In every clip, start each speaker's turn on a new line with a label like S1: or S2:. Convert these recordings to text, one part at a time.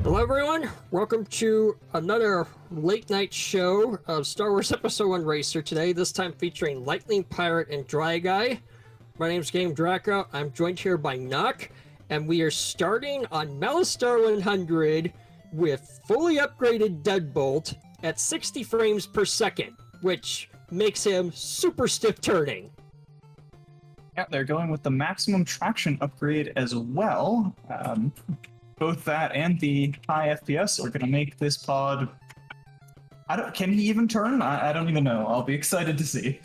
S1: Hello everyone, welcome to another late night show of Star Wars Episode 1 Racer today, this time featuring Lightning Pirate and Dwy Guy. My name's Game Draco, I'm joined here by Nock, and we are starting on Melistar 100 with fully upgraded Deadbolt at 60 frames per second, which makes him super stiff turning.
S2: Yeah, they're going with the maximum traction upgrade as well. Both that and the high FPS are going to make this pod... Can he even turn? I don't even know. I'll be excited to see.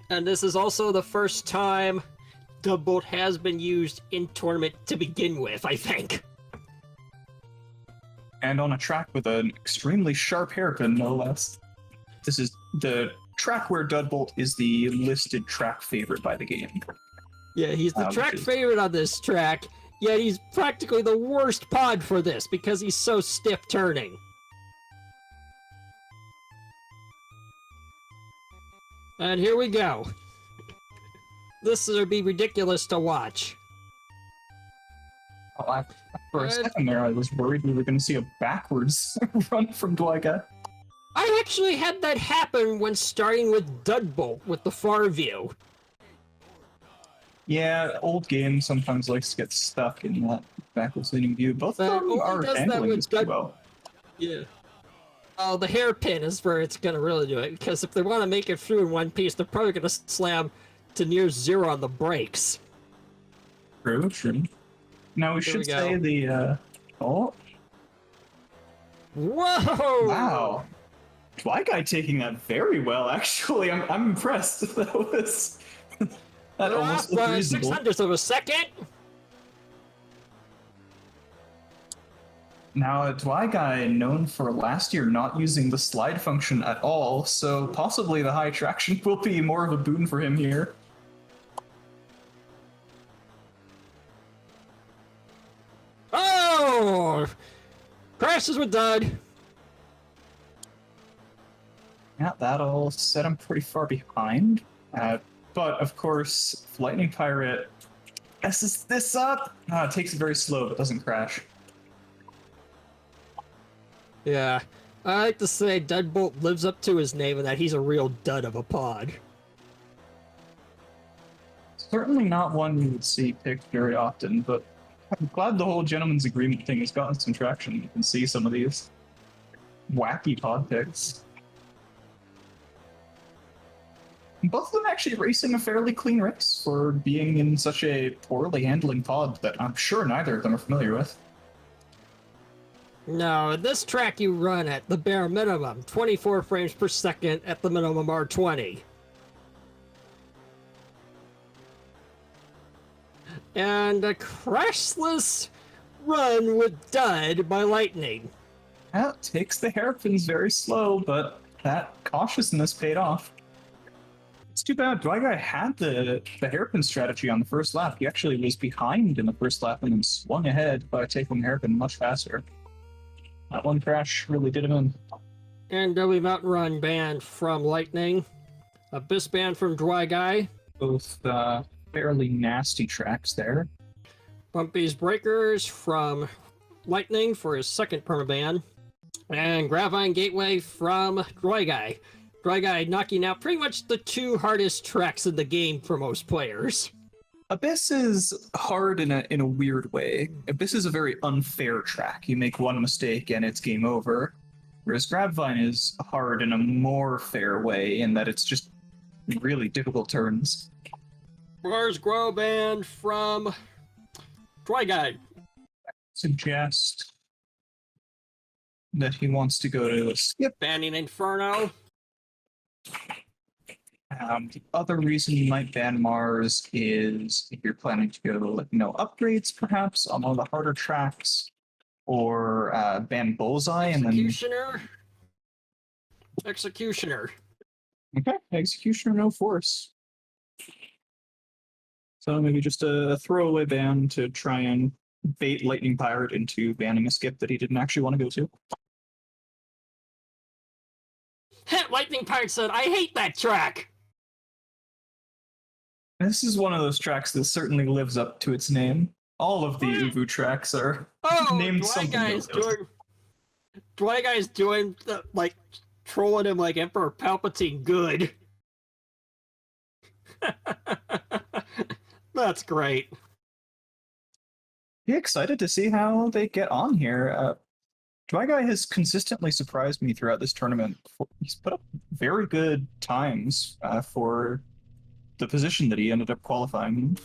S1: And this is also the first time Deadbolt has been used in tournament to begin with, I think.
S2: And on a track with an extremely sharp hairpin, no less. This is the track where Deadbolt is the listed track favorite by the game.
S1: Yeah, he's the track favorite on this track, yet he's practically the worst pod for this because he's so stiff turning. And here we go. This is going to be ridiculous to watch.
S2: Oh, for a second there, I was worried we were going to see a backwards run from Dwy Guy.
S1: I actually had that happen when starting with Deadbolt with the far view.
S2: Yeah, old game sometimes likes to get stuck in that backwards leaning view. Both of them are handling this pretty well.
S1: Yeah. Oh, the hairpin is where it's going to really do it, because if they want to make it through in one piece, they're probably going to slam to near zero on the brakes.
S2: True, true. Now we should say the, oh.
S1: Whoa!
S2: Wow. Dwy Guy taking that very well, actually. I'm impressed. That was... That almost looked reasonable.
S1: 600ths of a second.
S2: Now, Dwy Guy known for last year not using the slide function at all, so possibly the high traction will be more of a boon for him here.
S1: Oh! Crashes with dud.
S2: Yeah, that'll set him pretty far behind. But, of course, Lightning Pirate messes this up. Takes it very slow, but doesn't crash.
S1: Yeah. I like to say Deadbolt lives up to his name and that he's a real dud of a pod.
S2: Certainly not one you would see picked very often, but I'm glad the whole gentleman's agreement thing has gotten some traction. You can see some of these wacky pod picks. Both of them actually racing a fairly clean race for being in such a poorly handling pod that I'm sure neither of them are familiar with.
S1: No, this track you run at the bare minimum, 24 frames per second at the minimum R20. And a crashless run with dud by Lightning.
S2: Yeah, takes the hairpins very slow, but that cautiousness paid off. It's too bad. Dwy Guy had the hairpin strategy on the first lap. He actually was behind in the first lap and then swung ahead by taking the hairpin much faster. That one crash really did him in.
S1: And W Mountain Run banned from Lightning. Abyss banned from Dwy Guy.
S2: Both fairly nasty tracks there.
S1: Bumpy's Breakers from Lightning for his second permaban. And Gravine Gateway from Dwy Guy. Dwy Guy knocking out pretty much the two hardest tracks in the game for most players.
S2: Abyss is hard in a weird way. Abyss is a very unfair track. You make one mistake and it's game over. Whereas Gravine is hard in a more fair way in that it's just really difficult turns.
S1: Bars Grow banned from Dwy Guy.
S2: Suggest that he wants to go to skip.
S1: Banning Inferno.
S2: The other reason you might ban Mars is if you're planning to go like no upgrades, perhaps on one of the harder tracks, or ban Bullseye and then
S1: Executioner.
S2: Okay, Executioner, no force. So maybe just a throwaway ban to try and bait Lightning Pirate into banning a skip that he didn't actually want to go to.
S1: Lightning Pirate said, I hate that track!
S2: This is one of those tracks that certainly lives up to its name. All of the Uvu tracks are named
S1: Dwy
S2: something.
S1: Dwy Guy's doing like trolling him like Emperor Palpatine good. That's great.
S2: Be excited to see how they get on here. Dwy Guy has consistently surprised me throughout this tournament. He's put up very good times for the position that he ended up qualifying in.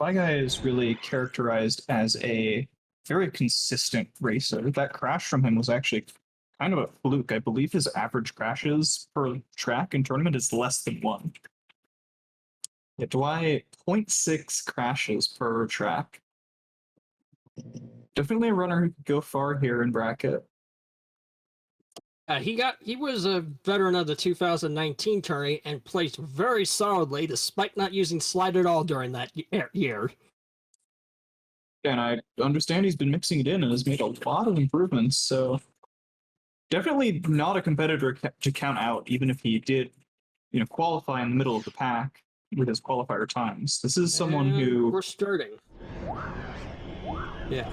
S2: Dwy Guy is really characterized as a very consistent racer. That crash from him was actually kind of a fluke. I believe his average crashes per track in tournament is less than 1. Yeah, Dwy, 0.6 crashes per track. Definitely a runner who could go far here in bracket.
S1: He was a veteran of the 2019 tourney and placed very solidly despite not using slide at all during that year.
S2: And I understand he's been mixing it in and has made a lot of improvements, so definitely not a competitor to count out, even if he did, qualify in the middle of the pack with his qualifier times. This is someone who...
S1: We're starting. Yeah.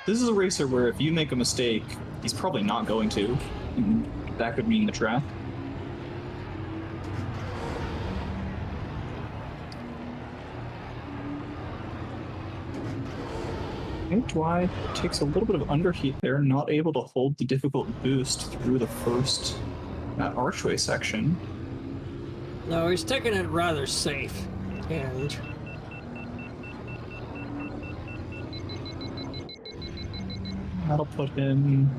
S2: This is a racer where if you make a mistake, he's probably not going to. And that could mean the track. I think Dwy takes a little bit of underheat there, not able to hold the difficult boost through the first archway section.
S1: No, he's taking it rather safe. And
S2: that'll put him,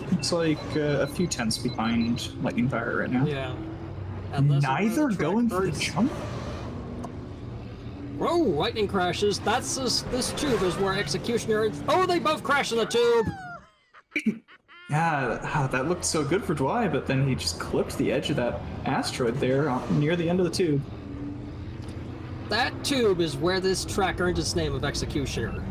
S2: looks like a few tenths behind LightningPirate right now.
S1: Yeah.
S2: Neither going for the jump?
S1: Whoa, lightning crashes. That's this tube is where Executioner... Oh, they both crash in the tube!
S2: Yeah, that looked so good for Dwy, but then he just clipped the edge of that asteroid there near the end of the tube.
S1: That tube is where this track earned its name of Executioner.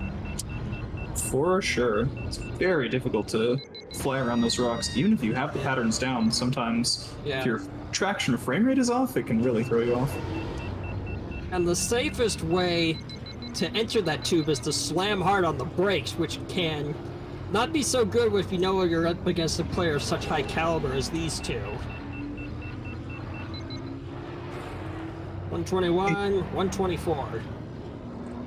S2: For sure. It's very difficult to fly around those rocks, even if you have the patterns down. Sometimes if your traction or frame rate is off, it can really throw you off.
S1: And the safest way to enter that tube is to slam hard on the brakes, which can not be so good if you know you're up against a player of such high caliber as these two. 121, 124.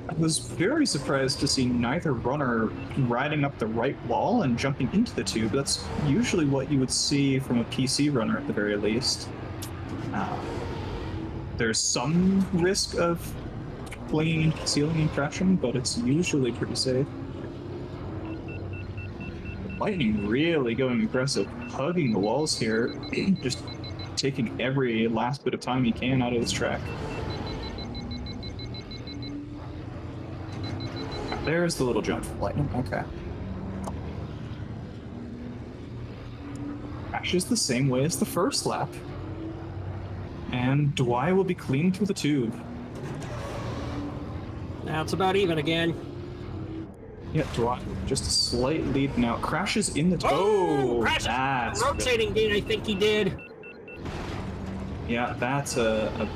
S2: I was very surprised to see neither runner riding up the right wall and jumping into the tube. That's usually what you would see from a PC runner at the very least. There's some risk of flinging, sealing, and crashing, but it's usually pretty safe. Lightning really going aggressive, hugging the walls here, just taking every last bit of time he can out of this track. There's the little jump for Lightning, okay. Crashes the same way as the first lap. And Dwy will be clean through the tube.
S1: Now it's about even again.
S2: Yeah, Dwy just a slight lead now. Crashes in the tube.
S1: Oh,
S2: that's
S1: rotating gate, I think he did.
S2: Yeah, that's a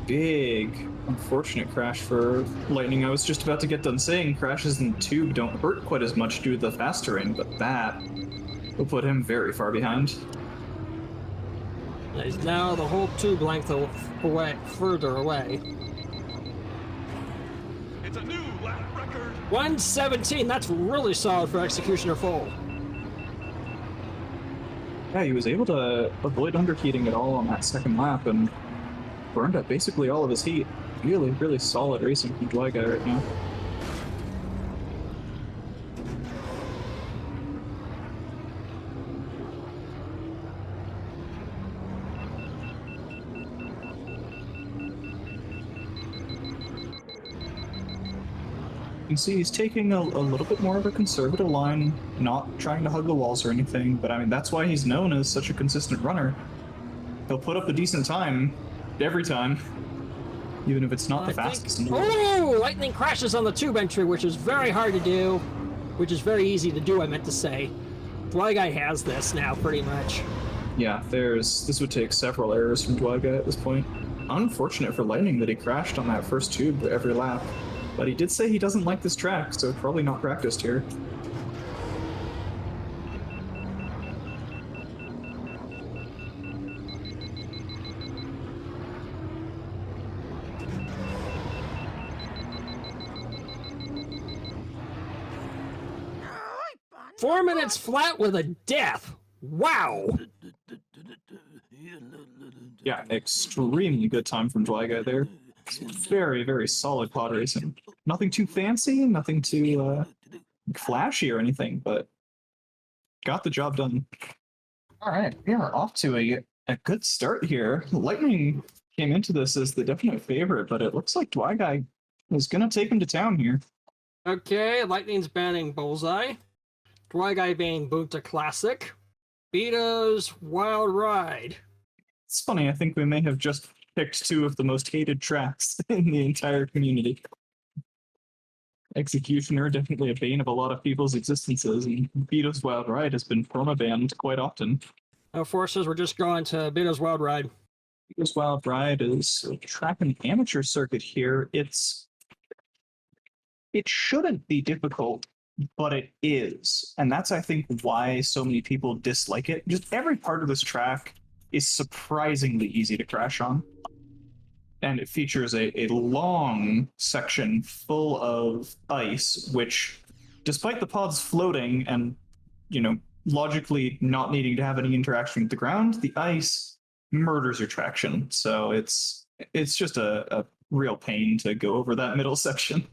S2: big, unfortunate crash for Lightning. I was just about to get done saying crashes in the tube don't hurt quite as much due to the fast terrain, but that will put him very far behind.
S1: He's now the whole tube length away, further away.
S3: It's a new lap record.
S1: 117, that's really solid for Executioner full.
S2: Yeah, he was able to avoid underheating at all on that second lap and burned up basically all of his heat. Really, really solid racing from Dwy Guy right now. You can see he's taking a little bit more of a conservative line, not trying to hug the walls or anything, but I mean, that's why he's known as such a consistent runner. He'll put up a decent time every time, even if it's not the fastest in the world.
S1: Oh, lightning crashes on the tube entry, which is very hard to do, which is very easy to do, I meant to say. Dwy Guy has this now, pretty much.
S2: Yeah, this would take several errors from Dwy Guy at this point. unfortunate for Lightning that he crashed on that first tube every lap. But he did say he doesn't like this track, so probably not practiced here.
S1: Four minutes flat with a death. Wow.
S2: Yeah, extremely good time from Dwy Guy there. Very, very solid pod racing. Nothing too fancy, nothing too flashy or anything, but got the job done. All right, we are off to a good start here. Lightning came into this as the definite favorite, but it looks like Dwy Guy is going to take him to town here.
S1: Okay, Lightning's banning Bullseye. Dwy Guy banning Boonta Classic. Vito's Wild Ride.
S2: It's funny, I think we may have just picked two of the most hated tracks in the entire community. Executioner, definitely a bane of a lot of people's existences, and Vito's Wild Ride has been perma-banned quite often.
S1: Forces, we're just going to Vito's Wild Ride.
S2: Vito's Wild Ride is a track in the amateur circuit here. It shouldn't be difficult, but it is. And that's, I think, why so many people dislike it. Just every part of this track is surprisingly easy to crash on. And it features a long section full of ice, which, despite the pods floating and, logically not needing to have any interaction with the ground, the ice murders your traction. So it's just a real pain to go over that middle section.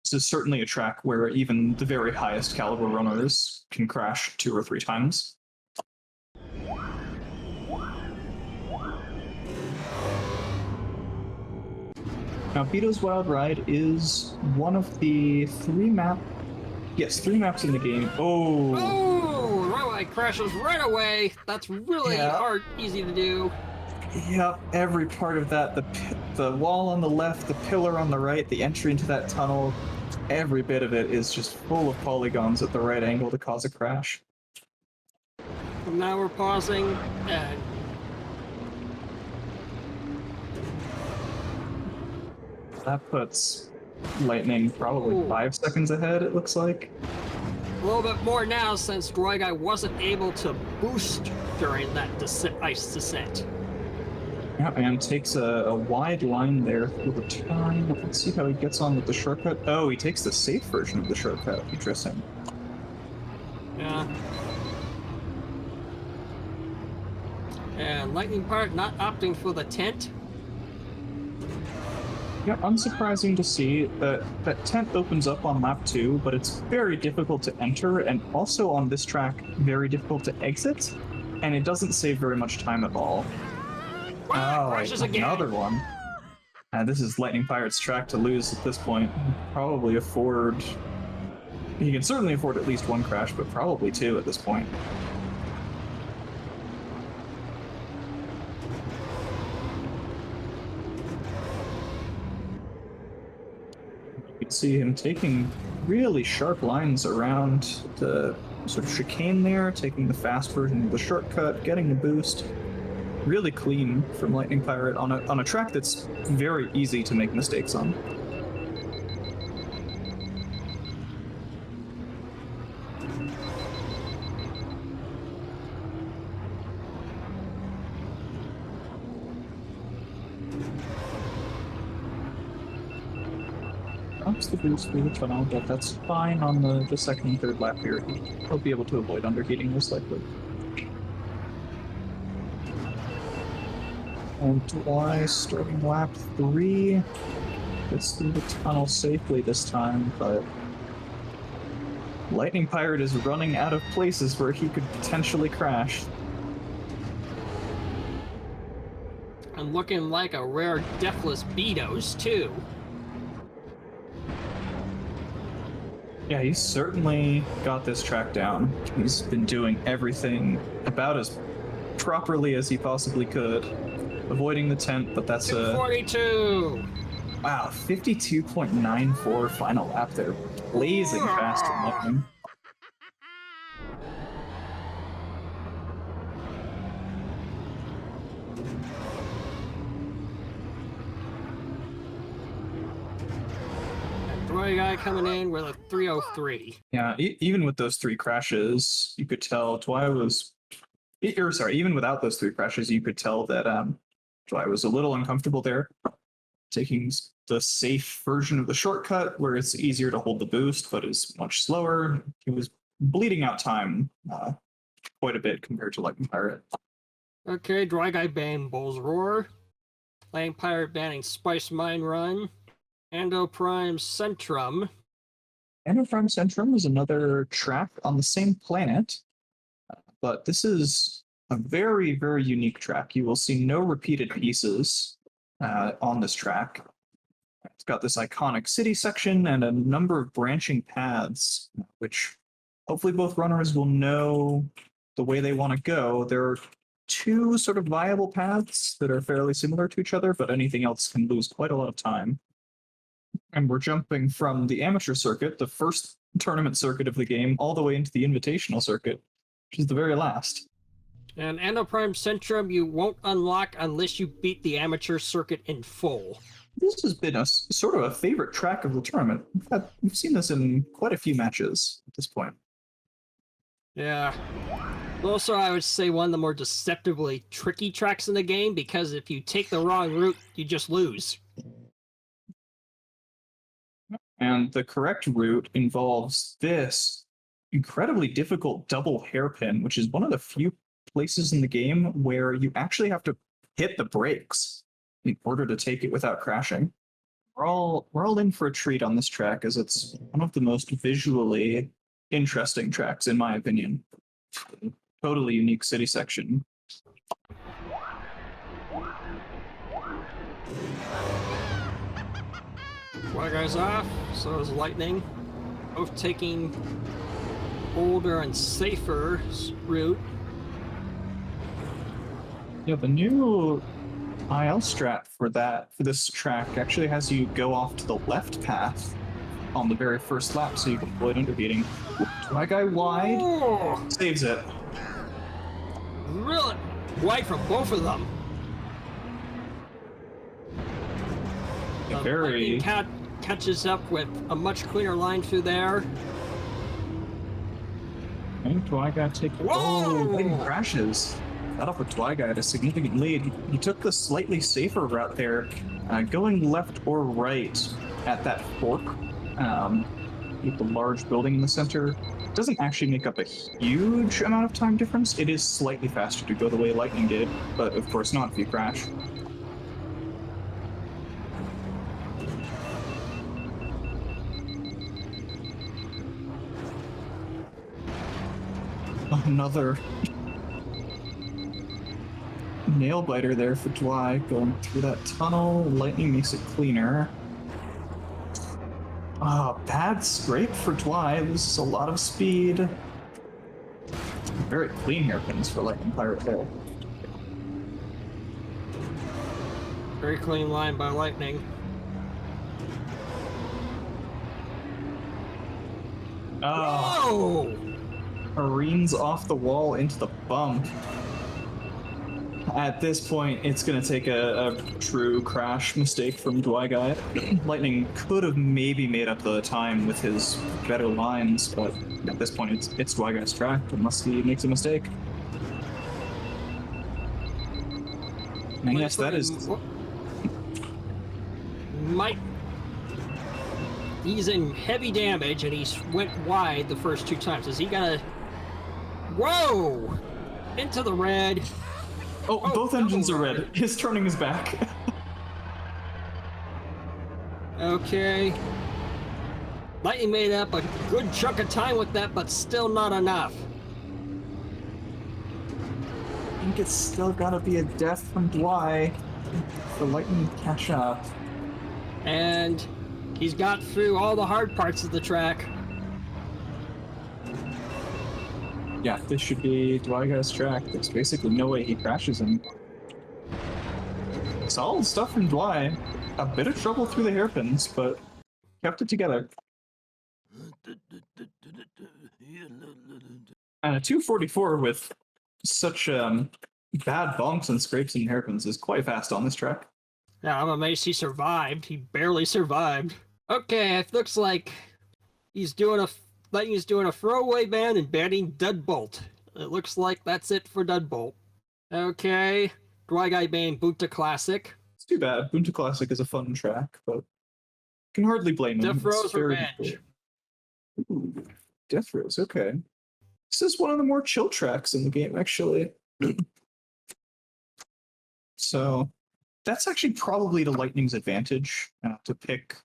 S2: This is certainly a track where even the very highest caliber runners can crash 2 or 3 times. Now, Vito's Wild Ride is one of the 3 maps in the game.
S1: Oh, Railway crashes right away. That's really hard, easy to do.
S2: Yep, every part of that, the wall on the left, the pillar on the right, the entry into that tunnel, every bit of it is just full of polygons at the right angle to cause a crash.
S1: And now we're pausing, and
S2: that puts Lightning probably 5 seconds ahead, it looks like.
S1: a little bit more now since Dwy Guy wasn't able to boost during that ice descent.
S2: Yeah, and takes a wide line there through the turn. Let's see how he gets on with the shortcut. Oh, he takes the safe version of the shortcut. Interesting.
S1: Yeah. And LightningPirate not opting for the tent.
S2: Yeah, unsurprising to see that that tent opens up on lap 2, but it's very difficult to enter, and also on this track, very difficult to exit, and it doesn't save very much time at all. Another one. This is LightningPirate's track to lose at this point. Probably afford... He can certainly afford at least 1 crash, but probably 2 at this point. You can see him taking really sharp lines around the sort of chicane there, taking the fast version of the shortcut, getting the boost. Really clean from LightningPirate on a track that's very easy to make mistakes on. Drops the boost through the tunnel, but that's fine on the second and third lap here. He'll be able to avoid underheating most likely. And Dwy starting lap 3. Gets through the tunnel safely this time, but LightningPirate is running out of places where he could potentially crash.
S1: And looking like a rare deathless Beatos, too.
S2: Yeah, he's certainly got this track down. He's been doing everything about as properly as he possibly could. Avoiding the tent, but that's a...
S1: 42!
S2: Wow, 52.94 final lap there. Blazing fast from Lightning.
S1: Dwy Guy coming in with a 303.
S2: Yeah, even with those 3 crashes, you could tell Dwy was. Even without those 3 crashes, you could tell that Dwy was a little uncomfortable there, taking the safe version of the shortcut where it's easier to hold the boost, but is much slower. He was bleeding out time quite a bit compared to Lightning Pirate.
S1: Okay, Dwy Guy banning Bull's Roar. Lightning Pirate banning Spice Mine Run. Ando Prime Centrum.
S2: Ando Prime Centrum is another track on the same planet, but this is a very, very unique track. You will see no repeated pieces on this track. It's got this iconic city section and a number of branching paths, which hopefully both runners will know the way they want to go. There are 2 sort of viable paths that are fairly similar to each other, but anything else can lose quite a lot of time. And we're jumping from the amateur circuit, the first tournament circuit of the game, all the way into the invitational circuit, which is the very last.
S1: And Ando Prime Centrum you won't unlock unless you beat the amateur circuit in full.
S2: This has been a sort of a favorite track of the tournament. We've seen this in quite a few matches at this point.
S1: Yeah. Also, I would say one of the more deceptively tricky tracks in the game, because if you take the wrong route, you just lose.
S2: And the correct route involves this incredibly difficult double hairpin, which is one of the few places in the game where you actually have to hit the brakes in order to take it without crashing. We're all in for a treat on this track, as it's one of the most visually interesting tracks, in my opinion. Totally unique city section.
S1: Dwy Guy's off, so is Lightning. Both taking older and safer route.
S2: Yeah, the new IL strat for this track actually has you go off to the left path on the very first lap, so you can avoid underheating. Dwy Guy wide,
S1: Oh,
S2: saves it.
S1: really wide from both of them.
S2: Very.
S1: Lightning catches up with a much cleaner line through there.
S2: And Dwy Guy
S1: Whoa!
S2: Lightning crashes. That offered Dwy Guy a significant lead. He took the slightly safer route there, going left or right at that fork. With the large building in the center. Doesn't actually make up a huge amount of time difference. It is slightly faster to go the way Lightning did, but of course not if you crash. Another nail biter there for Dwy, going through that tunnel. Lightning makes it cleaner. Bad scrape for Dwy. Loses a lot of speed. Very clean hairpins for Lightning Pirate there.
S1: Very clean line by Lightning.
S2: Oh, careens off the wall into the bump. At this point, it's going to take a true crash mistake from Dwy Guy. Lightning could have maybe made up the time with his better lines, but at this point, it's Dwy Guy's track unless he makes a mistake. And yes, that is...
S1: He's in heavy damage, and he's went wide the first 2 times. Is he gonna... Whoa! Into the red.
S2: Oh, both engines are red. His turning is back.
S1: Okay. Lightning made up a good chunk of time with that, but still not enough.
S2: I think it's still gotta be a death from Dwy for Lightning to catch up.
S1: And he's got through all the hard parts of the track.
S2: Yeah, this should be Dwy Guy's track. There's basically no way he crashes him. Solid stuff from Dwy. A bit of trouble through the hairpins, but kept it together. And a 244 with such bad bumps and scrapes and hairpins is quite fast on this track.
S1: Yeah, I'm amazed he survived. He barely survived. Okay, it looks like Lightning's doing a throwaway ban and banning Deadbolt. It looks like that's it for Deadbolt. Okay, Dwy Guy banned Boot to Classic.
S2: It's too bad. Bunta Classic is a fun track, but can hardly blame him.
S1: Death Row's Revenge.
S2: Ooh, Death Rose, okay. This is one of the more chill tracks in the game, actually. So that's actually probably to Lightning's advantage to pick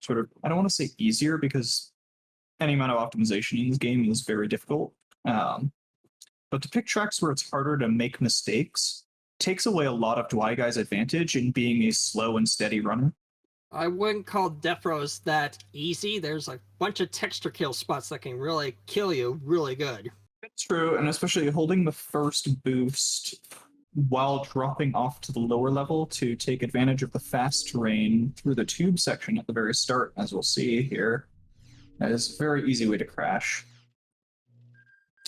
S2: sort of, I don't want to say easier because any amount of optimization in this game is very difficult. But to pick tracks where it's harder to make mistakes takes away a lot of Dwy Guy's advantage in being a slow and steady runner.
S1: I wouldn't call Death Row's that easy. There's a bunch of texture kill spots that can really kill you really good.
S2: It's true, and especially holding the first boost while dropping off to the lower level to take advantage of the fast terrain through the tube section at the very start, as we'll see here, that is a very easy way to crash.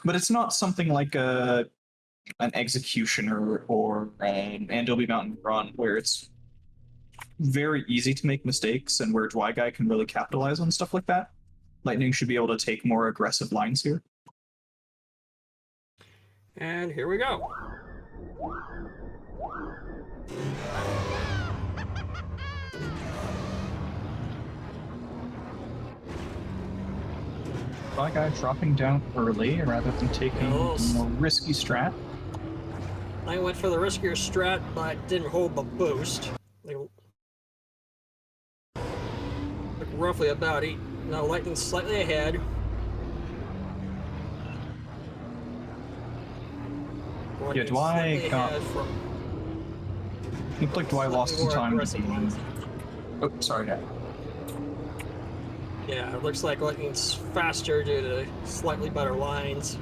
S2: But it's not something like an Executioner or an Andobe Mountain Run, where it's very easy to make mistakes and where Dwy Guy can really capitalize on stuff like that. Lightning should be able to take more aggressive lines here.
S1: And here we go.
S2: Dwy Guy dropping down early rather than taking a more risky strat.
S1: I went for the riskier strat, but didn't hold the boost. Like roughly about 8. Now Lightning's slightly ahead.
S2: Yeah, Dwy got... Looked like Dwy lost some time. Oh, sorry, Dad.
S1: Yeah, it looks like Lightning's faster due to slightly better lines.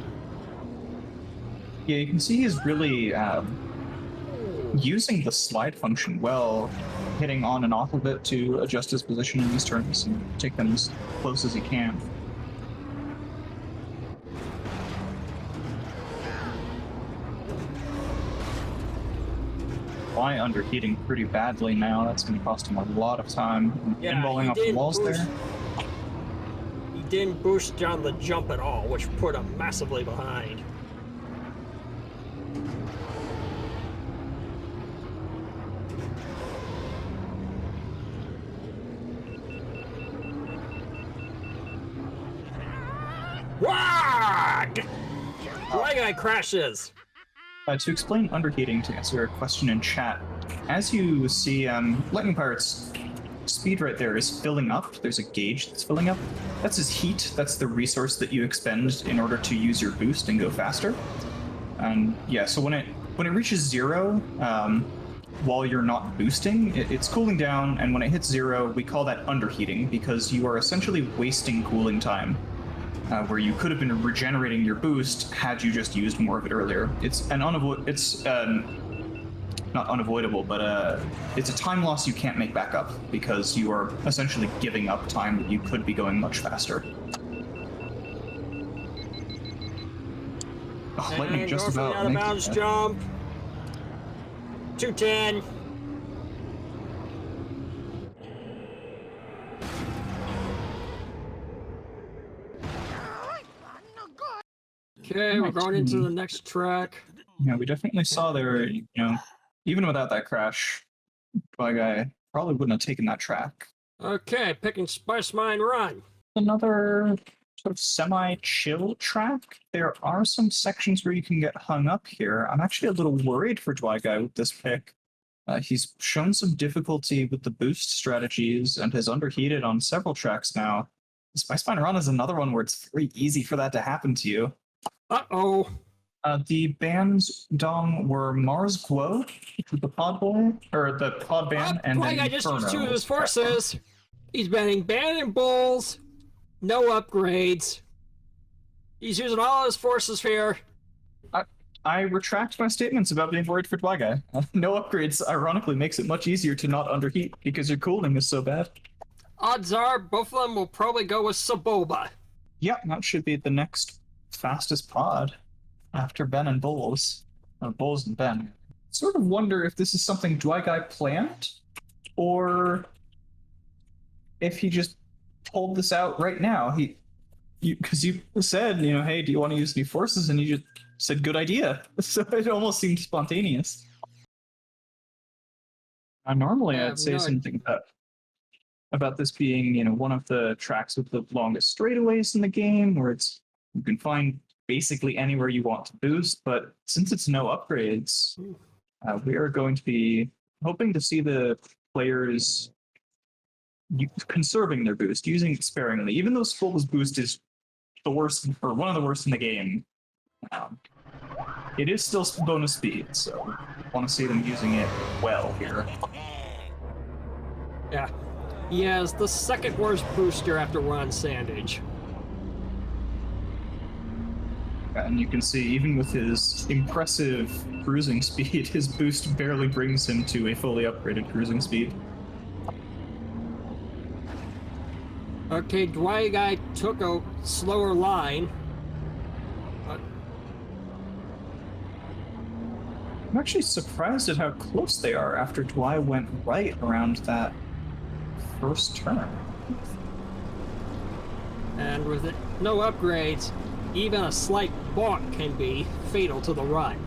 S2: Yeah, you can see he's really using the slide function well, hitting on and off of it to adjust his position in these turns and take them as close as he can. Dwy underheating pretty badly now. That's going to cost him a lot of time.
S1: Yeah,
S2: Pinballing off the walls there.
S1: He didn't boost down the jump at all, which put him massively behind. Wag! Dwy Guy crashes.
S2: To explain underheating, to answer a question in chat, as you see, Lightning Pirate's speed right there is filling up. There's a gauge that's filling up. That's his heat. That's the resource that you expend in order to use your boost and go faster. And yeah, so when it reaches 0, while you're not boosting, it's cooling down, and when it hits 0, we call that underheating because you are essentially wasting cooling time. Where you could have been regenerating your boost had you just used more of it earlier. It's not unavoidable, but it's a time loss you can't make back up because you are essentially giving up time that you could be going much faster. Oh, Lightning just about
S1: out of bounds jump. 210. Okay, we're going into the next track.
S2: Yeah, we definitely saw there, even without that crash, Dwy Guy probably wouldn't have taken that track.
S1: Okay, picking Spice Mine Run.
S2: Another sort of semi-chill track. There are some sections where you can get hung up here. I'm actually a little worried for Dwy Guy with this pick. He's shown some difficulty with the boost strategies and has underheated on several tracks now. Spice Mine Run is another one where it's very easy for that to happen to you.
S1: Uh-oh.
S2: The bands Dom were Mars Guo, which was the pod boy, or the pod band, and then
S1: I just used 2 of
S2: Inferno.
S1: his forces. He's banning Ban and Bulls. No upgrades. He's using all his forces here.
S2: I retract my statements about being worried for Dwy Guy. No upgrades, ironically, makes it much easier to not underheat because your cooling is so bad.
S1: Odds are both of them will probably go with Saboba.
S2: Yep, that should be the next fastest pod after Ben and Bulls. Bulls and Ben. Sort of wonder if this is something Dwy Guy planned, or if he just pulled this out right now. Because you said, hey, do you want to use any forces? And you just said, good idea. So it almost seemed spontaneous. Normally, I'd say something about this being, one of the tracks with the longest straightaways in the game, where you can find basically anywhere you want to boost. But since it's no upgrades, we are going to be hoping to see the players conserving their boost, using it sparingly. Even though Spolva's boost is the worst, or one of the worst in the game, it is still bonus speed, so I want to see them using it well here.
S1: Yeah. He has the second worst booster after Ron Sandage.
S2: And you can see, even with his impressive cruising speed, his boost barely brings him to a fully upgraded cruising speed.
S1: Okay, Dwy Guy took a slower line. But
S2: I'm actually surprised at how close they are after Dwy went right around that first turn.
S1: And with it, no upgrades, even a slight balk can be fatal to the run.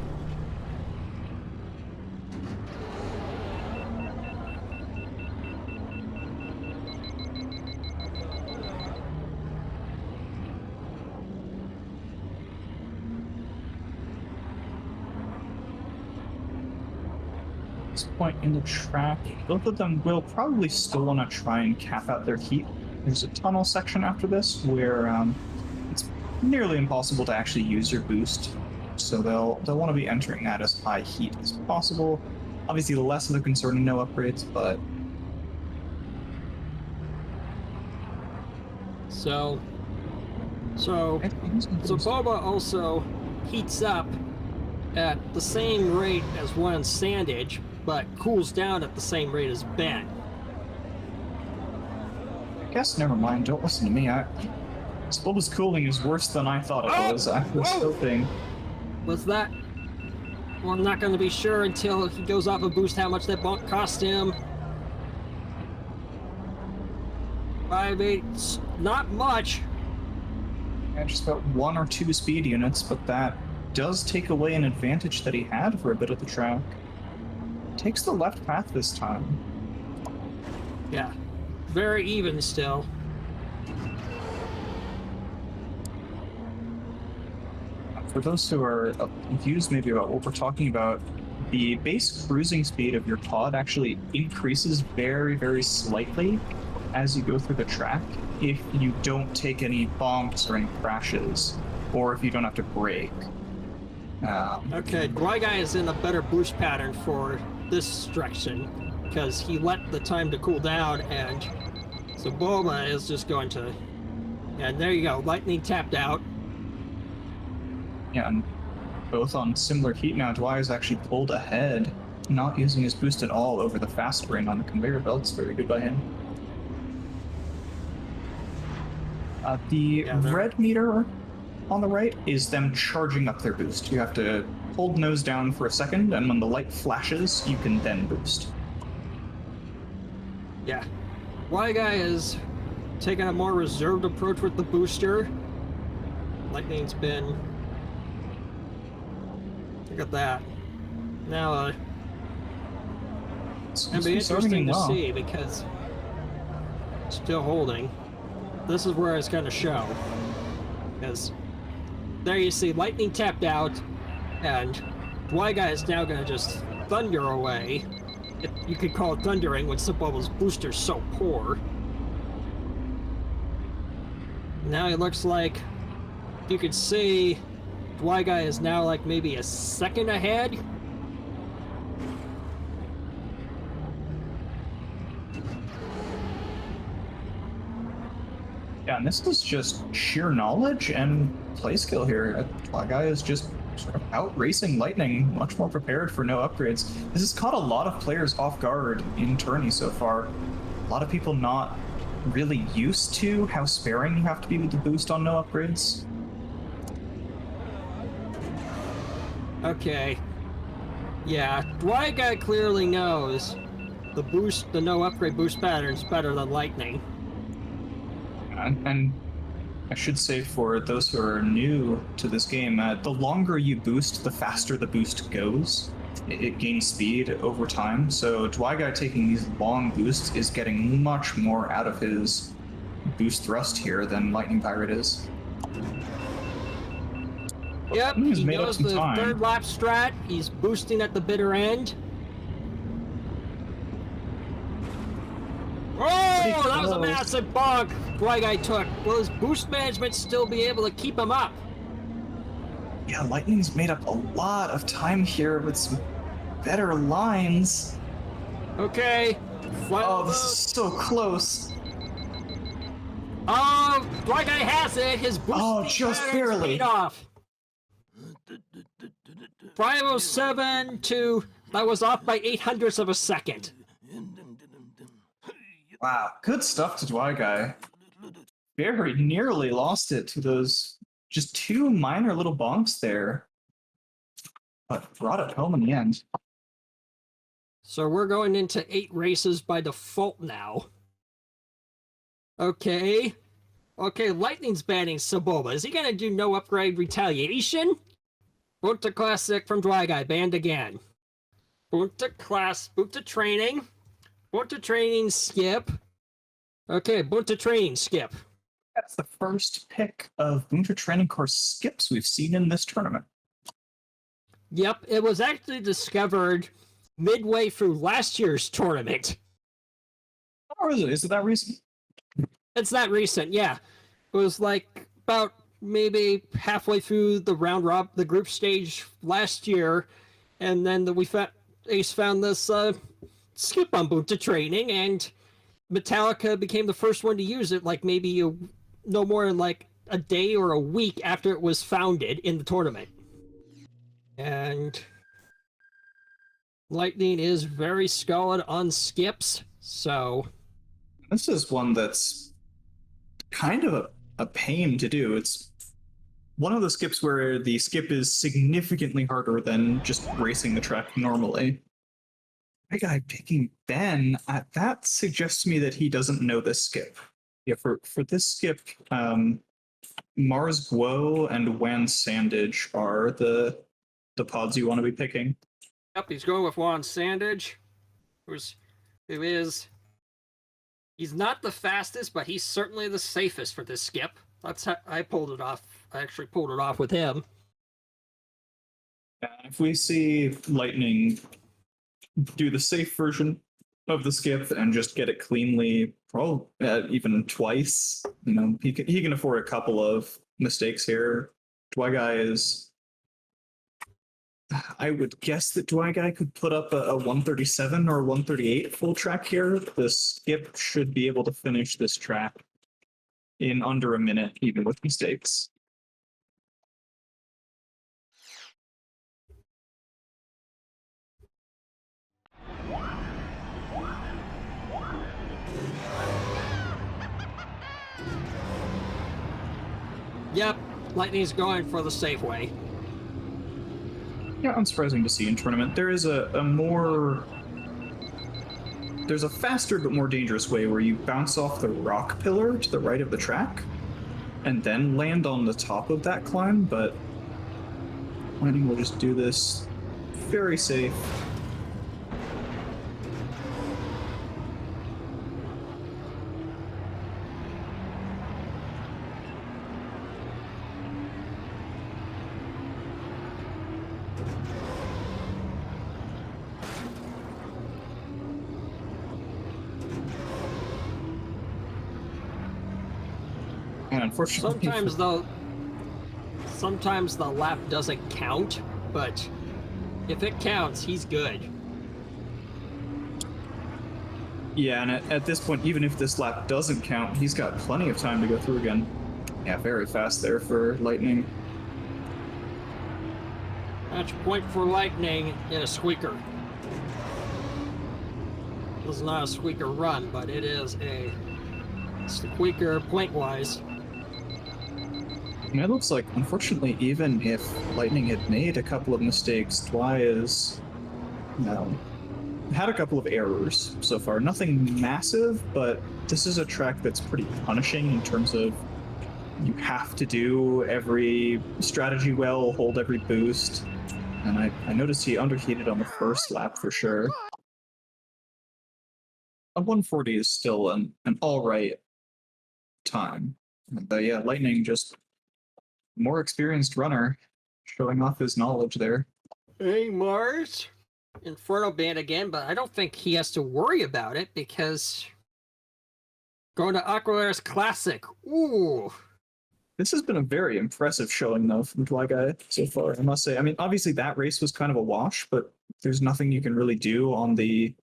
S2: Point in the track, both of them will probably still want to try and cap out their heat. There's a tunnel section after this where it's nearly impossible to actually use your boost, so they'll want to be entering that as high heat as possible. Obviously, less of a concern, no upgrades, but
S1: So Boba also heats up at the same rate as Ron Sandage, but cools down at the same rate as Ben.
S2: I guess never mind. Don't listen to me. Spolva's cooling is worse than I thought it was. I was hoping.
S1: Was that? Well, I'm not going to be sure until he goes off a boost how much that bump cost him. 5/8, not much.
S2: Yeah, just about 1 or 2 speed units, but that does take away an advantage that he had for a bit of the track. Takes the left path this time.
S1: Yeah, very even still.
S2: For those who are confused maybe about what we're talking about, the base cruising speed of your pod actually increases very, very slightly as you go through the track if you don't take any bonks or any crashes, or if you don't have to brake.
S1: Okay, Dwy Guy is in a better boost pattern for this section because he let the time to cool down, and so Boba is just going to. And there you go, lightning tapped out.
S2: Yeah, and both on similar heat now. Dwy is actually pulled ahead, not using his boost at all over the fast ring on the conveyor belts. Very good by him. The red meter on the right is them charging up their boost. You have to hold nose down for a second, and when the light flashes, you can then boost.
S1: Yeah. Dwy Guy is taking a more reserved approach with the booster. Lightning's been... Look at that. Now, it'll be interesting to see because still holding. This is where it's going to show. Because there you see lightning tapped out, and Dwy Guy is now going to just thunder away. You could call it thundering when Spolva's booster's so poor. Now it looks like you could see Dwy Guy is now like maybe a second ahead.
S2: Yeah, and this is just sheer knowledge and play skill here. Dwy Guy is just sort of out-racing Lightning, much more prepared for no upgrades. This has caught a lot of players off guard in tourney so far. A lot of people not really used to how sparing you have to be with the boost on no upgrades.
S1: Okay. Yeah, Dwy Guy clearly knows the no upgrade boost pattern is better than Lightning.
S2: and I should say for those who are new to this game, the longer you boost, the faster the boost goes. It gains speed over time, so Dwy Guy taking these long boosts is getting much more out of his boost thrust here than Lightning Pirate is.
S1: Yep,
S2: He's
S1: he
S2: made up
S1: knows
S2: some
S1: the
S2: time.
S1: third lap strat. He's boosting at the bitter end. Oh, that was a
S2: close.
S1: massive bug Dwy Guy took. Will his boost management still be able to keep him up?
S2: Yeah, Lightning's made up a lot of time here with some better lines.
S1: Okay.
S2: Oh, this is so close.
S1: Oh, Dwy Guy has it. His boost
S2: Just
S1: patterns
S2: barely.
S1: paid off. 507 to that was off by 0.08 of a second.
S2: Wow, good stuff to Dwy Guy. Very nearly lost it to those just two minor little bonks there, but brought it home in the end.
S1: So we're going into 8 races by default now. Okay. Okay, Lightning's banning Saboba. Is he gonna do no upgrade retaliation? Boot Classic from Dwy Guy, banned again. Boot to Training. Boot to Training, skip. Okay, Boot to Training, skip.
S2: That's the first pick of Winter Training Course skips we've seen in this tournament.
S1: Yep, it was actually discovered midway through last year's tournament.
S2: Or is it? Is it that recent?
S1: It's that recent, yeah. It was like about maybe halfway through the group stage last year, and then Ace found this skip on Boot to Training, and Metallica became the first one to use it, like maybe no more than like a day or a week after it was founded in the tournament. And Lightning is very solid on skips, so
S2: This is one that's kind of a pain to do. It's one of the skips where the skip is significantly harder than just racing the track normally. That guy picking Ben, that suggests to me that he doesn't know this skip. Yeah, for this skip, Mars Guo and Wan Sandage are the pods you want to be picking.
S1: yep, he's going with Juan Sandage, he's not the fastest, but he's certainly the safest for this skip. That's how I pulled it off. I actually pulled it off with him.
S2: If we see Lightning do the safe version of the skip and just get it cleanly, probably even twice, he can afford a couple of mistakes here. Dwy Guy is... I would guess that Dwy Guy could put up a 137 or 138 full track here. The skip should be able to finish this track in under a minute, even with mistakes.
S1: Yep, Lightning's going for the safe way.
S2: Yeah, unsurprising to see in tournament. There is there's a faster but more dangerous way where you bounce off the rock pillar to the right of the track and then land on the top of that climb, but Lightning will just do this very safe. And unfortunately,
S1: sometimes the lap doesn't count, but if it counts, he's good.
S2: yeah, and at this point, even if this lap doesn't count, he's got plenty of time to go through again. Yeah, very fast there for Lightning.
S1: Match point for Lightning in a squeaker. This is not a squeaker run, but it is a squeaker point-wise.
S2: And it looks like, unfortunately, even if Lightning had made a couple of mistakes, Dwy is had a couple of errors so far. Nothing massive, but this is a track that's pretty punishing in terms of you have to do every strategy well, hold every boost. And I noticed he underheated on the first lap for sure. A 140 is still an all-right time. But yeah, Lightning just more experienced runner, showing off his knowledge there.
S1: Hey, Mars. Inferno Band again, but I don't think he has to worry about it because going to Aqualaris Classic. Ooh.
S2: This has been a very impressive showing, though, from Dwy Guy so far, I must say. I mean, obviously that race was kind of a wash, but there's nothing you can really do on the...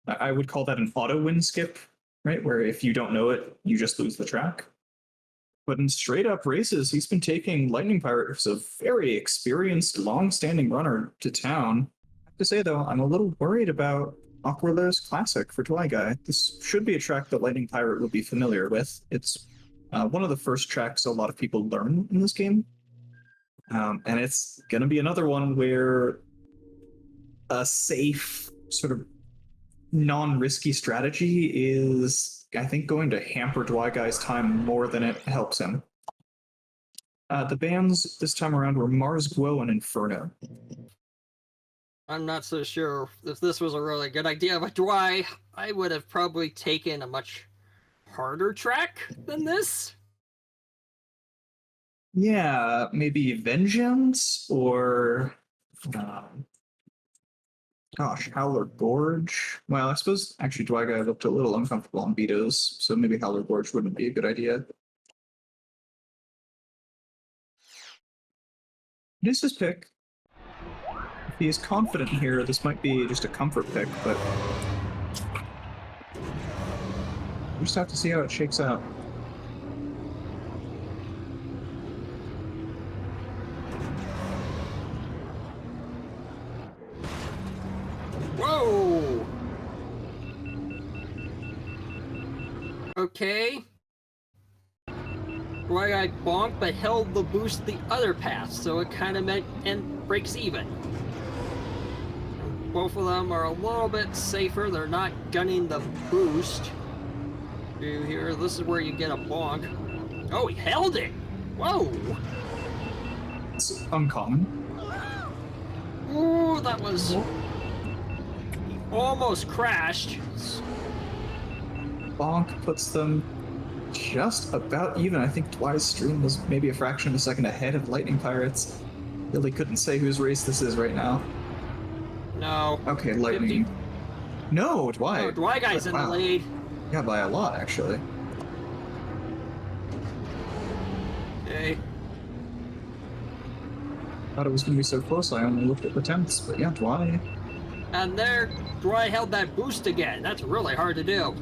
S2: I would call that an auto-win skip, right? Where if you don't know it, you just lose the track. But in straight-up races, he's been taking Lightning Pirate, who's a very experienced, long-standing runner, to town. I have to say, though, I'm a little worried about Aqualaris Classic for Dwy Guy. This should be a track that Lightning Pirate will be familiar with. It's one of the first tracks a lot of people learn in this game. And it's going to be another one where a safe, sort of non-risky strategy is, I think, going to hamper Dwy Guy's time more than it helps him. The bans this time around were Mars, Guo, and Inferno.
S1: I'm not so sure if this was a really good idea, but Dwy, I would have probably taken a much harder track than this.
S2: Yeah, maybe Vengeance or gosh, Howler Gorge. Well, I suppose actually Dwy Guy looked a little uncomfortable on Betos, so maybe Howler Gorge wouldn't be a good idea. It is his pick. If he is confident here, this might be just a comfort pick, but we just have to see how it shakes out.
S1: Whoa! Okay. Dwy Guy bonked, but held the boost the other path, so it kind of meant and breaks even. Both of them are a little bit safer. They're not gunning the boost. Here, this is where you get a bonk. Oh, he held it! Whoa!
S2: It's uncommon.
S1: Ooh, that was... almost crashed.
S2: Bonk puts them just about even. I think Dwy's stream was maybe a fraction of a second ahead of Lightning Pirates. Really couldn't say whose race this is right now.
S1: No.
S2: Okay, Lightning.
S1: 50.
S2: No, Dwy.
S1: No, Dwy Guy's in the lead.
S2: Yeah, by a lot, actually.
S1: Okay.
S2: Thought it was going to be so close, I only looked at the tenths, but yeah, Dwy.
S1: And there, Dwy held that boost again. That's really hard to do.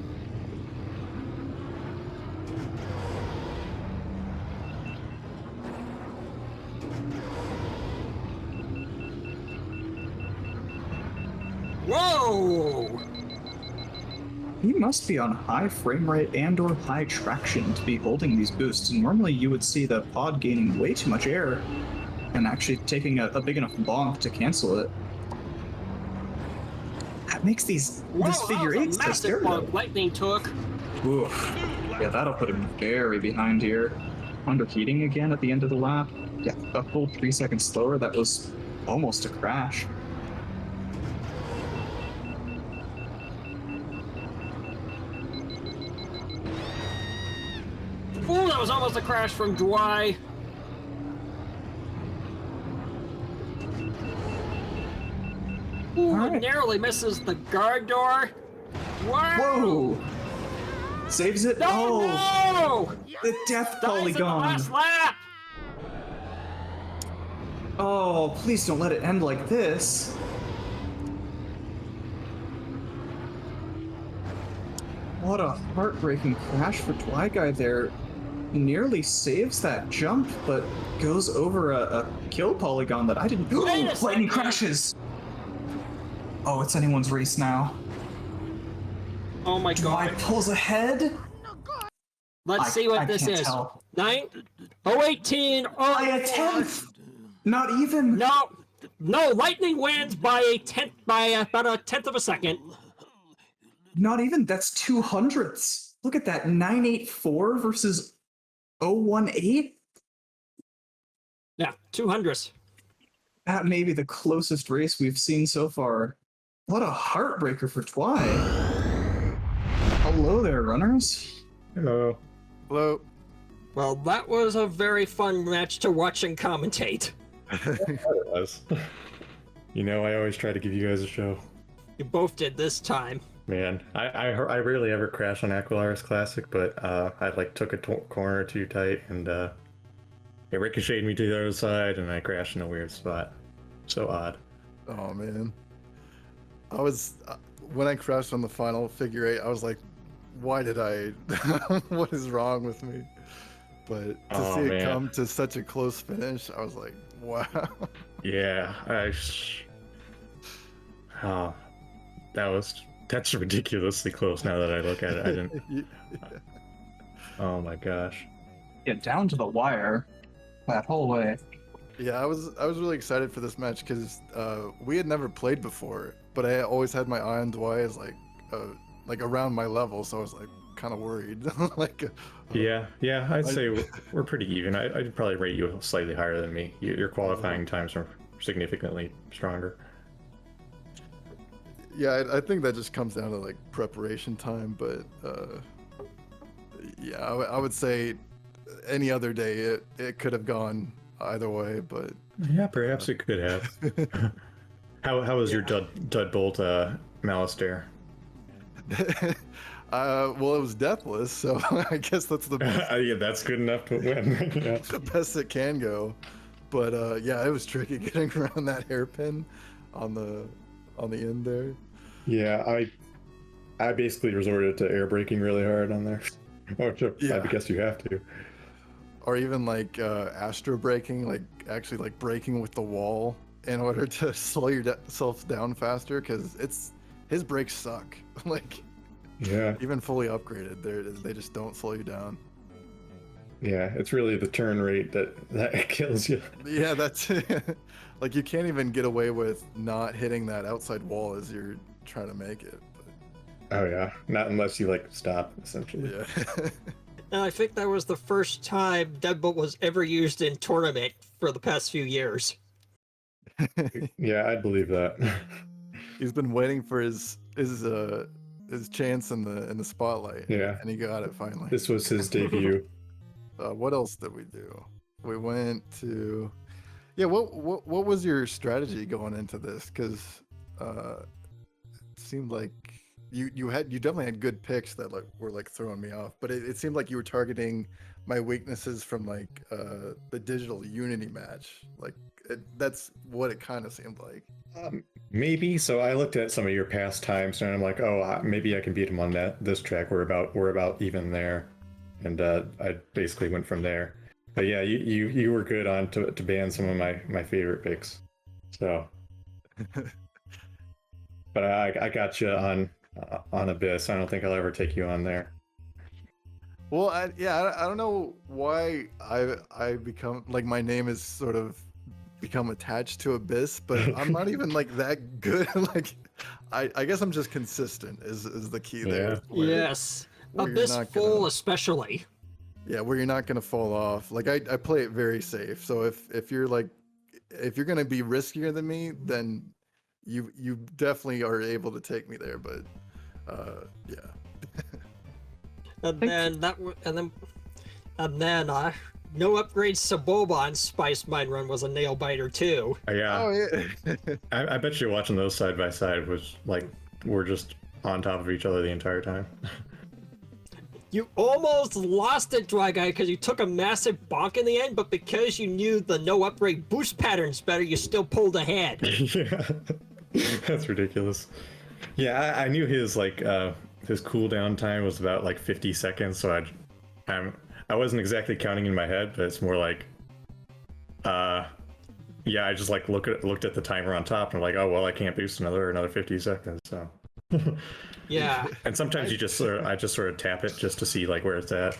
S1: Whoa!
S2: He must be on high frame rate and or high traction to be holding these boosts. And normally you would see the pod gaining way too much air and actually taking a big enough bonk to cancel it. That makes this figure eights so scary.
S1: Bonk Lightning took.
S2: Oof. Yeah, that'll put him very behind here. Underheating again at the end of the lap. Yeah, a full 3 seconds slower. That was almost a crash.
S1: Ooh, that was almost a crash from Dwy. Ooh,
S2: right.
S1: Narrowly misses the guard door. Wow!
S2: Whoa! Saves it?
S1: No!
S2: The death
S1: Dies in the
S2: polygon!
S1: last lap!
S2: Oh, please don't let it end like this. What a heartbreaking crash for Dwy Guy there. Nearly saves that jump, but goes over a kill polygon that I didn't...
S1: Wait a
S2: Lightning
S1: second.
S2: crashes! Oh, it's anyone's race now.
S1: Oh my
S2: Dwy
S1: god.
S2: pulls ahead?
S1: Let's see what
S2: I
S1: this
S2: can't
S1: is.
S2: tell.
S1: 9, 018,
S2: By a tenth! Not even!
S1: No, No, Lightning wins by about a tenth of a second.
S2: Not even, that's 200ths. Look at that, 984 versus 018.
S1: Yeah, 200s.
S2: That may be the closest race we've seen so far. What a heartbreaker for Dwy. Hello there, runners.
S4: Hello.
S5: Hello.
S1: Well, that was a very fun match to watch and commentate.
S4: It was. You know, I always try to give you guys a show.
S1: You both did this time.
S4: Man, I rarely ever crash on Aqualaris Classic, but I like took a corner too tight and it ricocheted me to the other side and I crashed in a weird spot. So odd.
S5: Oh man. I was when I crashed on the final figure 8, I was like, why did I what is wrong with me? But to see it come to such a close finish, I was like, wow.
S4: Yeah, that's ridiculously close now that I look at it. I didn't.
S5: Yeah.
S4: Oh my gosh.
S2: Yeah, down to the wire that whole way.
S5: Yeah, I was really excited for this match because we had never played before, but I always had my eye on Dwy as like around my level, so I was like kind of worried.
S4: Yeah, I'd say we're pretty even. I'd probably rate you slightly higher than me. Your qualifying times are significantly stronger.
S5: Yeah, I think that just comes down to like preparation time, but yeah, I would say any other day it could have gone either way, but
S4: Yeah, perhaps it could have. How was your dud bolt Malistaire?
S5: Well, it was deathless, so I guess that's the best,
S4: Yeah, that's good enough to win. Yeah.
S5: the best it can go. But yeah, it was tricky getting around that hairpin on the end there.
S4: Yeah, I basically resorted to air braking really hard on there. Which
S5: Yeah.
S4: I guess you have to.
S5: Or even like astro braking, like actually like braking with the wall in order to slow yourself down faster, because his brakes suck. Like
S4: Yeah,
S5: even fully upgraded, they just don't slow you down.
S4: yeah, it's really the turn rate that kills you.
S5: Yeah, that's like you can't even get away with not hitting that outside wall as you're trying to make it.
S4: Oh yeah, not unless you like stop essentially.
S5: Yeah.
S1: And I think that was the first time Deadbolt was ever used in tournament for the past few years.
S4: Yeah, I'd believe that.
S5: He's been waiting for his chance in the spotlight.
S4: Yeah.
S5: And he got it finally.
S4: This was his debut.
S5: What else did we do? We went to, yeah. What was your strategy going into this? Because it seemed like you definitely had good picks that like were like throwing me off. But it seemed like you were targeting my weaknesses from like the digital Unity match. Like that's what it kind of seemed like.
S4: Maybe. So I looked at some of your past times and I'm like, oh, maybe I can beat him on this track. We're about even there, and I basically went from there. But yeah, you were good on to ban some of my favorite picks. So, but I got you on Abyss. I don't think I'll ever take you on there.
S5: Well, I don't know why I become like my name is sort of become attached to Abyss, but I'm not even like that good. Like I guess I'm just consistent is the key there.
S4: Yeah.
S1: Yes.
S5: where you're
S1: Abyss
S5: not
S1: Full
S5: gonna-
S1: especially.
S5: Yeah, where you're not gonna fall off. Like I play it very safe. So if you're gonna be riskier than me, then you definitely are able to take me there. But yeah.
S1: And then no upgrades Saboba on Spice Mine Run was a nail biter too.
S4: Yeah.
S5: Oh yeah.
S4: I bet you watching those side by side was like we're just on top of each other the entire time.
S1: You almost lost it, Dwy Guy, because you took a massive bonk in the end, but because you knew the no upgrade boost patterns better, you still pulled ahead.
S4: Yeah, that's ridiculous. Yeah, I knew his his cooldown time was about like 50 seconds, so I wasn't exactly counting in my head, but it's more like, yeah, I just like looked at the timer on top and I'm like, oh well, I can't boost another 50 seconds, so.
S1: Yeah.
S4: And sometimes I just sort of tap it just to see like where it's at.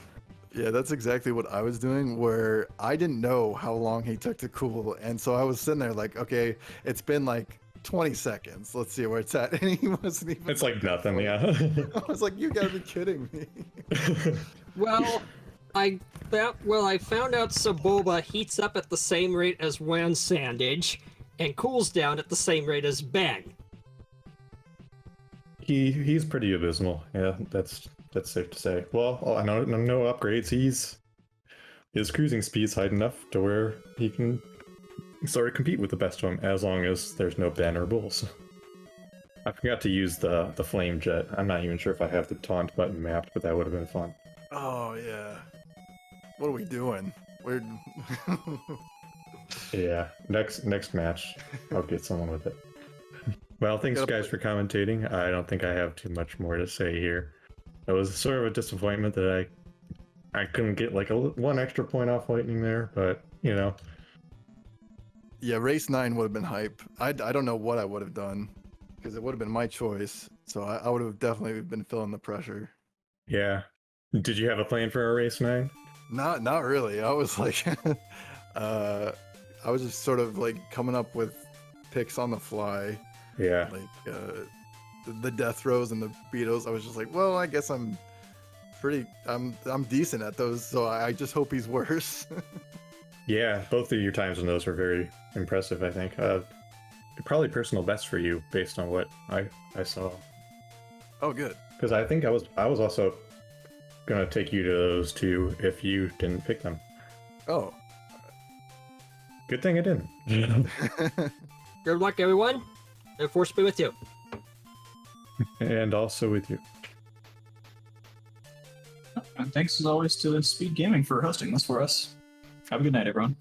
S5: Yeah, that's exactly what I was doing, where I didn't know how long he took to cool. And so I was sitting there like, okay, it's been like 20 seconds. Let's see where it's at. And he wasn't even.
S4: It's like nothing, yeah.
S5: I was like, you gotta be kidding me.
S1: Well, I found out Saboba heats up at the same rate as Wan Sandage and cools down at the same rate as Ben.
S4: He's pretty abysmal. Yeah, that's safe to say. Well, I know no upgrades. His cruising speed's high enough to where he can sort of compete with the best of them, as long as there's no Ben or bulls. I forgot to use the flame jet. I'm not even sure if I have the taunt button mapped, but that would have been fun.
S5: Oh yeah. What are we doing? We're.
S4: Yeah, next match, I'll get someone with it. Well, thanks guys for commentating. I don't think I have too much more to say here. It was sort of a disappointment that I couldn't get like one extra point off Lightning there, but you know.
S5: Yeah, race 9 would have been hype. I don't know what I would have done, because it would have been my choice. So I would have definitely been feeling the pressure.
S4: Yeah. Did you have a plan for a race 9?
S5: Not really. I was like, I was just sort of like coming up with picks on the fly.
S4: Yeah.
S5: Like the death throws and the beetles. I was just like, well, I guess I'm decent at those. So I just hope he's worse.
S4: Yeah, both of your times on those were very impressive, I think. Probably personal best for you based on what I saw.
S5: Oh, good.
S4: Because I think I was also gonna take you to those two if you didn't pick them.
S5: Oh.
S4: Good thing I didn't.
S1: Good luck, everyone. And force be with you.
S4: And also with you.
S2: And thanks as always to Speed Gaming for hosting this for us. Have a good night, everyone.